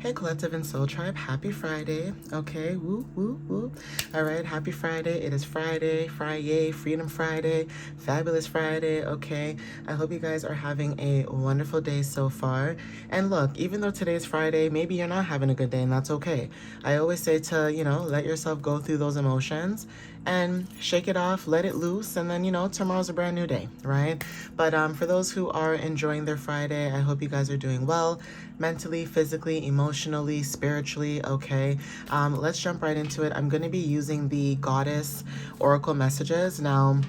Hey Collective and Soul Tribe, happy Friday. Okay, woo, woo, woo. All right, happy Friday. It is Friday, Freedom Friday, Fabulous Friday. Okay, I hope you guys are having a wonderful day so far. And look, even though today's Friday, maybe you're not having a good day, and that's okay. I always say to, let yourself go through those emotions and shake it off, let it loose, and then, tomorrow's a brand new day, right? But for those who are enjoying their Friday, I hope you guys are doing well, mentally, physically, emotionally, spiritually, okay? Let's jump right into it. I'm going to be using the Goddess Oracle messages. Now,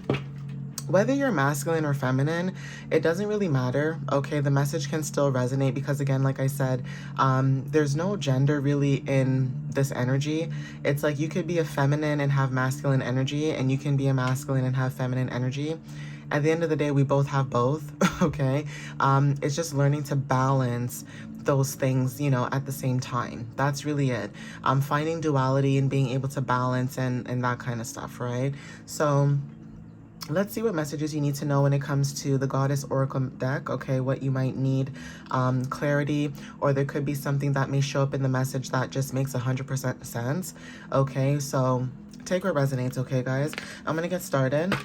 whether you're masculine or feminine, it doesn't really matter, okay? The message can still resonate because, again, like I said, there's no gender really in this energy. It's like you could be a feminine and have masculine energy, and you can be a masculine and have feminine energy. At the end of the day, we both have both, okay? It's just learning to balance those things, at the same time. That's really it. Finding duality and being able to balance and that kind of stuff, right? So let's see what messages you need to know when it comes to the Goddess Oracle deck, okay? What you might need, clarity, or there could be something that may show up in the message that just makes 100% sense, okay? So take what resonates, okay, guys? I'm going to get started.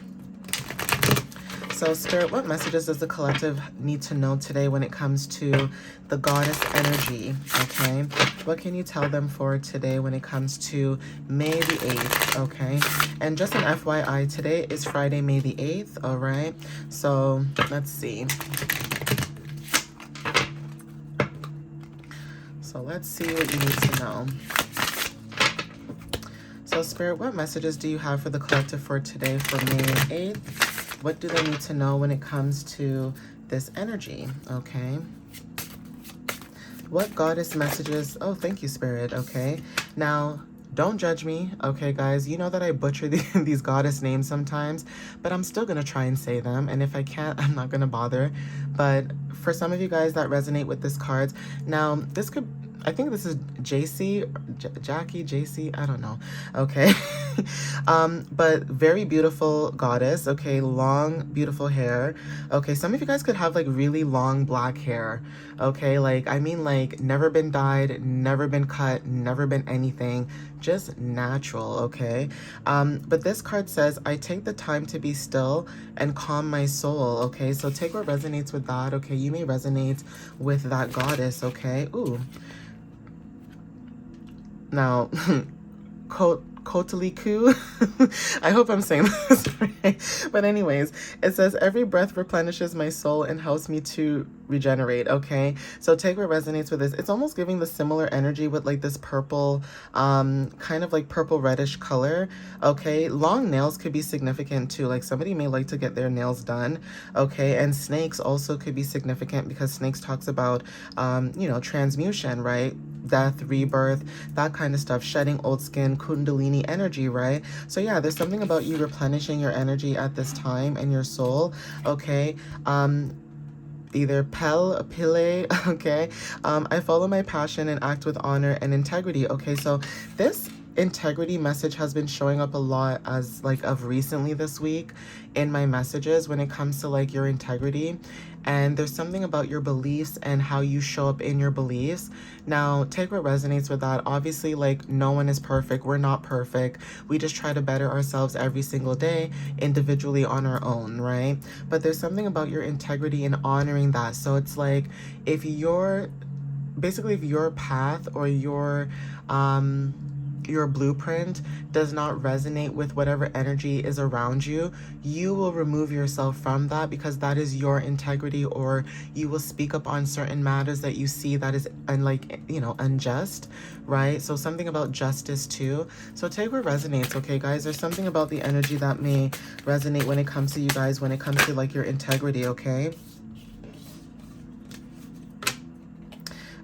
So, Spirit, what messages does the collective need to know today when it comes to the Goddess energy, okay? What can you tell them for today when it comes to May the 8th, okay? And just an FYI, today is Friday, May the 8th, all right? So, let's see. So, let's see what you need to know. So, Spirit, what messages do you have for the collective for today for May 8th? What do they need to know when it comes to this energy, okay? What goddess messages? Oh, thank you, Spirit, okay? Now, don't judge me, okay, guys? You know that I butcher these goddess names sometimes, but I'm still going to try and say them. And if I can't, I'm not going to bother. But for some of you guys that resonate with this cards, now, this could... I think this is Jackie, JC, I don't know. Okay. But very beautiful goddess. Okay. Long, beautiful hair. Okay. Some of you guys could have like really long black hair. Okay. Like, I mean, like never been dyed, never been cut, never been anything, just natural. Okay. But this card says, I take the time to be still and calm my soul. Okay. So take what resonates with that. Okay. You may resonate with that goddess. Okay. Ooh. Now, Kotaliku, I hope I'm saying this right. But anyways, it says, every breath replenishes my soul and helps me to regenerate, okay? So take what resonates with this. It's almost giving the similar energy with like this purple, kind of like purple reddish color, okay? Long nails could be significant too. Like somebody may like to get their nails done, okay? And snakes also could be significant because snakes talks about, transmutation, right? Death, rebirth, that kind of stuff, shedding old skin, kundalini energy, right? So yeah, there's something about you replenishing your energy at this time and your soul, okay? Either pile, okay? I follow my passion and act with honor and integrity, okay? So this integrity message has been showing up a lot as like of recently this week in my messages when it comes to like your integrity. And there's something about your beliefs and how you show up in your beliefs. Now, take what resonates with that. Obviously, like, no one is perfect. We're not perfect. We just try to better ourselves every single day, individually on our own, right? But there's something about your integrity and honoring that. So it's like, if your path or your blueprint does not resonate with whatever energy is around you, you will remove yourself from that because that is your integrity, or you will speak up on certain matters that you see that is unjust, right? So something about justice too. So take what resonates, okay, guys? There's something about the energy that may resonate when it comes to you guys, when it comes to like your integrity, okay?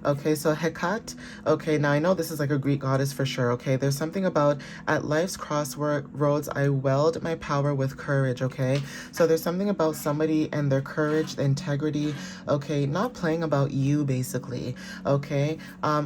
Okay, so Hekat. Okay, now I know this is like a Greek goddess for sure, okay? There's something about at life's crossroads, I weld my power with courage, okay? So there's something about somebody and their courage, the integrity, okay? Not playing about you, basically, okay?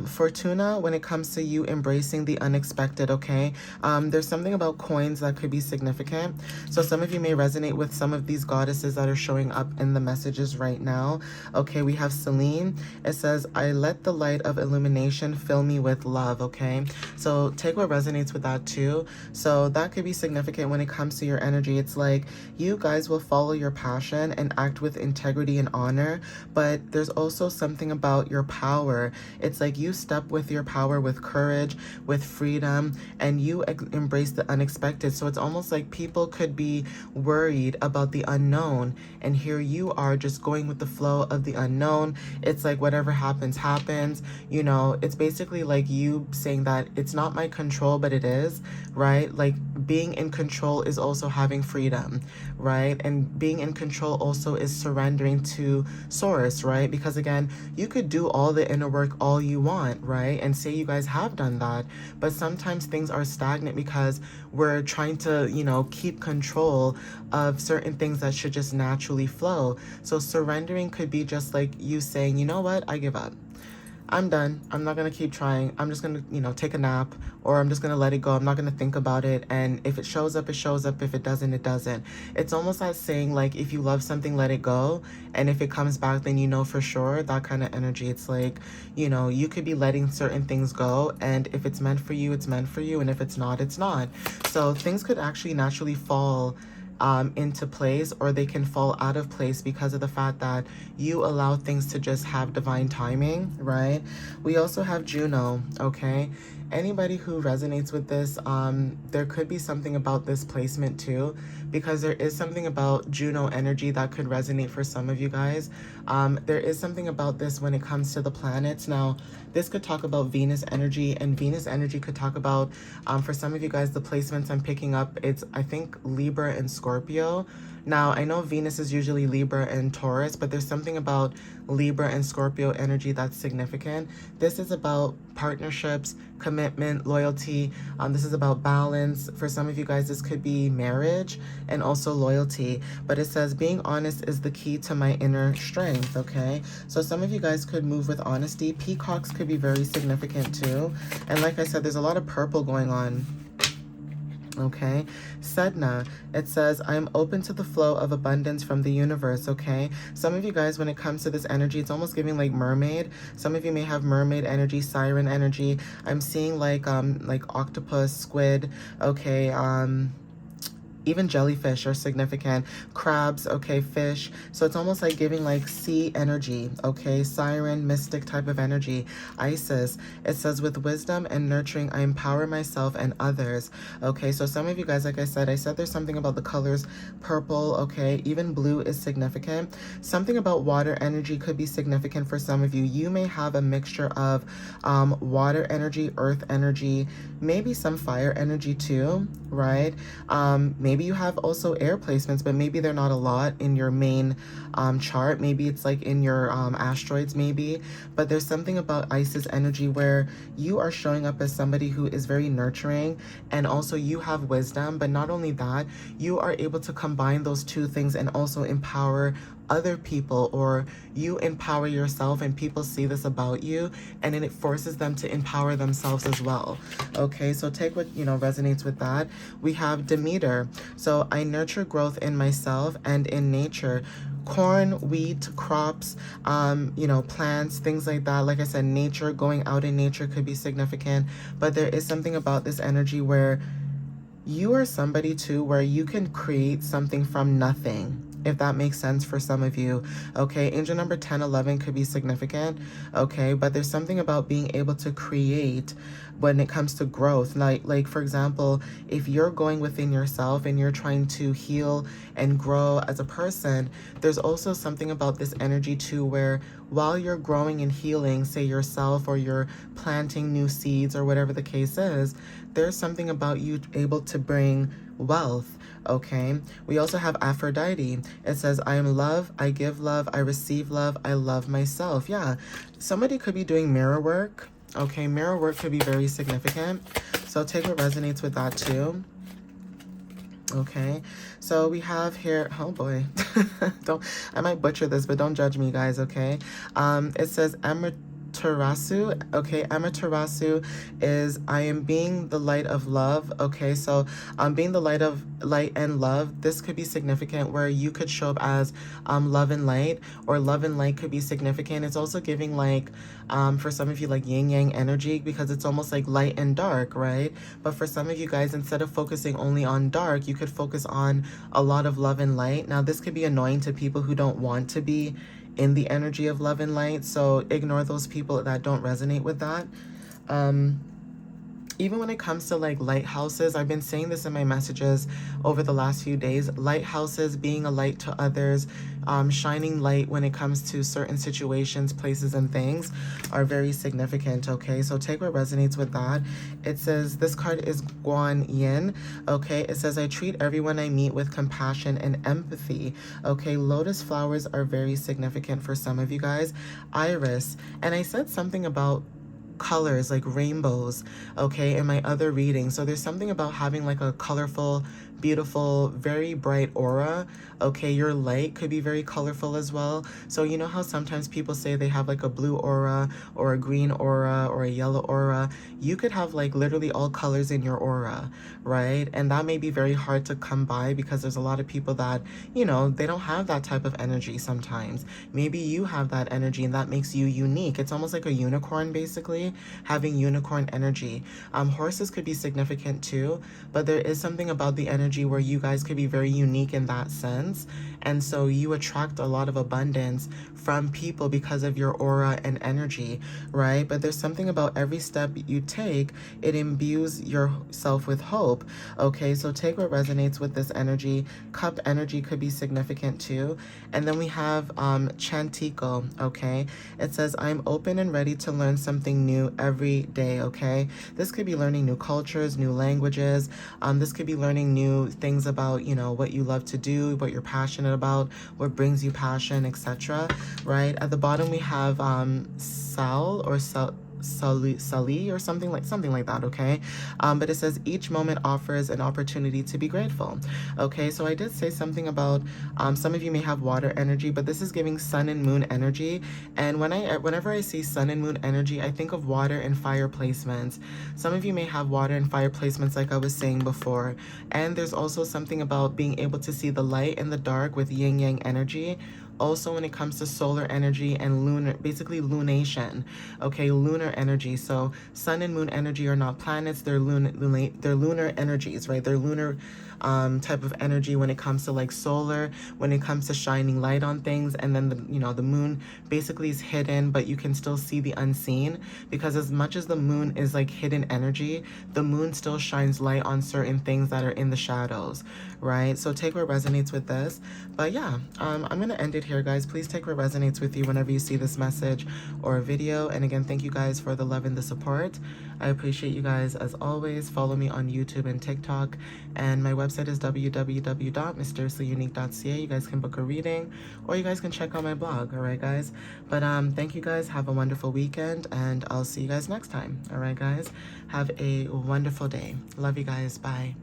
Fortuna, when it comes to you embracing the unexpected, okay? There's something about coins that could be significant. So some of you may resonate with some of these goddesses that are showing up in the messages right now. Okay, we have Celine. It says, I let the light of illumination fill me with love, okay? So take what resonates with that too. So that could be significant when it comes to your energy. It's like you guys will follow your passion and act with integrity and honor, but there's also something about your power. It's like you step with your power with courage, with freedom, and you embrace the unexpected. So it's almost like people could be worried about the unknown, and here you are just going with the flow of the unknown. It's like whatever happens, happens. You know, it's basically like you saying that it's not my control, but it is, right? Like being in control is also having freedom, right? And being in control also is surrendering to source, right? Because again, you could do all the inner work all you want, right? And say you guys have done that, but sometimes things are stagnant because we're trying to, you know, keep control of certain things that should just naturally flow. So surrendering could be just like you saying, you know what, I give up. I'm done. I'm not going to keep trying. I'm just going to, you know, take a nap, or I'm just going to let it go. I'm not going to think about it. And if it shows up, it shows up. If it doesn't, it doesn't. It's almost like saying, like, if you love something, let it go. And if it comes back, then you know for sure, that kind of energy. It's like, you know, you could be letting certain things go. And if it's meant for you, it's meant for you. And if it's not, it's not. So things could actually naturally fall into place, or they can fall out of place because of the fact that you allow things to just have divine timing, right? We also have Juno, okay? Anybody who resonates with this, there could be something about this placement too, because there is something about Juno energy that could resonate for some of you guys. There is something about this when it comes to the planets. Now, this could talk about Venus energy, and Venus energy could talk about, for some of you guys, the placements I'm picking up, it's, I think, Libra and Scorpio. Now, I know Venus is usually Libra and Taurus, but there's something about Libra and Scorpio energy that's significant. This is about partnerships, commitment, loyalty. This is about balance. For some of you guys, this could be marriage and also loyalty. But it says, being honest is the key to my inner strength, okay? So some of you guys could move with honesty. Peacocks could be very significant too. And like I said, there's a lot of purple going on. Okay, Sedna, it says, I'm open to the flow of abundance from the universe, okay? Some of you guys, when it comes to this energy, it's almost giving like mermaid. Some of you may have mermaid energy, siren energy. I'm seeing like octopus, squid, okay, even jellyfish are significant. Crabs, okay, fish. So it's almost like giving like sea energy, okay? Siren, mystic type of energy. Isis, it says, with wisdom and nurturing, I empower myself and others. Okay, so some of you guys, like I said there's something about the colors purple, okay? Even blue is significant. Something about water energy could be significant for some of you. You may have a mixture of water energy, earth energy, maybe some fire energy too, right? Maybe you have also air placements, but maybe they're not a lot in your main chart. Maybe it's like in your asteroids maybe, but there's something about Isis energy where you are showing up as somebody who is very nurturing, and also you have wisdom, but not only that, you are able to combine those two things and also empower other people, or you empower yourself and people see this about you, and then it forces them to empower themselves as well. Okay, so take what, you know, resonates with that. We have Demeter. So I nurture growth in myself and in nature. Corn, wheat, crops, you know, plants, things like that. Like I said, nature, going out in nature could be significant, but there is something about this energy where you are somebody too where you can create something from nothing, if that makes sense for some of you. Okay, angel number 1011 could be significant, okay, but there's something about being able to create when it comes to growth. Like for example, if you're going within yourself and you're trying to heal and grow as a person, there's also something about this energy too where while you're growing and healing, say yourself, or you're planting new seeds or whatever the case is, there's something about you able to bring wealth. Okay, we also have Aphrodite. It says, I am love, I give love, I receive love, I love myself. Yeah, somebody could be doing mirror work. Okay, mirror work could be very significant. So take what resonates with that too. Okay, so we have here, oh boy, I might butcher this, but don't judge me, guys, okay? It says Amaterasu. Okay, Amaterasu is I am being the light of love. Okay, so being the light and love. This could be significant where you could show up as love and light, or love and light could be significant. It's also giving like for some of you like yin yang energy, because it's almost like light and dark, right? But for some of you guys, instead of focusing only on dark, you could focus on a lot of love and light. Now this could be annoying to people who don't want to be in the energy of love and light, so ignore those people that don't resonate with that. Even when it comes to like lighthouses, I've been saying this in my messages over the last few days. Lighthouses, being a light to others, shining light when it comes to certain situations, places, and things are very significant. Okay, so take what resonates with that. It says this card is Guan Yin. Okay, it says I treat everyone I meet with compassion and empathy. Okay, lotus flowers are very significant for some of you guys. Iris, and I said something about colors like rainbows, okay, in my other reading. So there's something about having like a colorful, beautiful, very bright aura. Okay, your light could be very colorful as well. So you know how sometimes people say they have like a blue aura or a green aura or a yellow aura? You could have like literally all colors in your aura, right? And that may be very hard to come by because there's a lot of people that, you know, they don't have that type of energy sometimes. Maybe you have that energy and that makes you unique. It's almost like a unicorn, basically, having unicorn energy. Horses could be significant too, but there is something about the energy where you guys could be very unique in that sense. And so you attract a lot of abundance from people because of your aura and energy, right? But there's something about every step you take, it imbues yourself with hope. Okay, so take what resonates with this energy. Cup energy could be significant too. And then we have Chantico, okay? It says, I'm open and ready to learn something new every day, okay? This could be learning new cultures, new languages. This could be learning new things about, you know, what you love to do, what you're passionate about, what brings you passion, etc. Right? At the bottom we have Sal or Sali or something like that, okay? But it says each moment offers an opportunity to be grateful. Okay, so I did say something about some of you may have water energy, but this is giving sun and moon energy. And whenever I see sun and moon energy, I think of water and fire placements. Some of you may have water and fire placements like I was saying before. And there's also something about being able to see the light and the dark with yin yang energy. Also, when it comes to solar energy and lunar, basically lunation, okay, lunar energy. So sun and moon energy are not planets, they're lunar energies, right? They're lunar type of energy when it comes to like solar, when it comes to shining light on things. And then the moon basically is hidden, but you can still see the unseen, because as much as the moon is like hidden energy, the moon still shines light on certain things that are in the shadows, right? So take what resonates with this. But yeah, I'm gonna end it here, guys. Please take what resonates with you whenever you see this message or a video. And again, thank you guys for the love and the support. I appreciate you guys as always. Follow me on YouTube and TikTok, and my website is www.mysteriouslyunique.ca. You guys can book a reading, or you guys can check out my blog. All right, guys. But thank you guys. Have a wonderful weekend, and I'll see you guys next time. All right, guys. Have a wonderful day. Love you guys. Bye.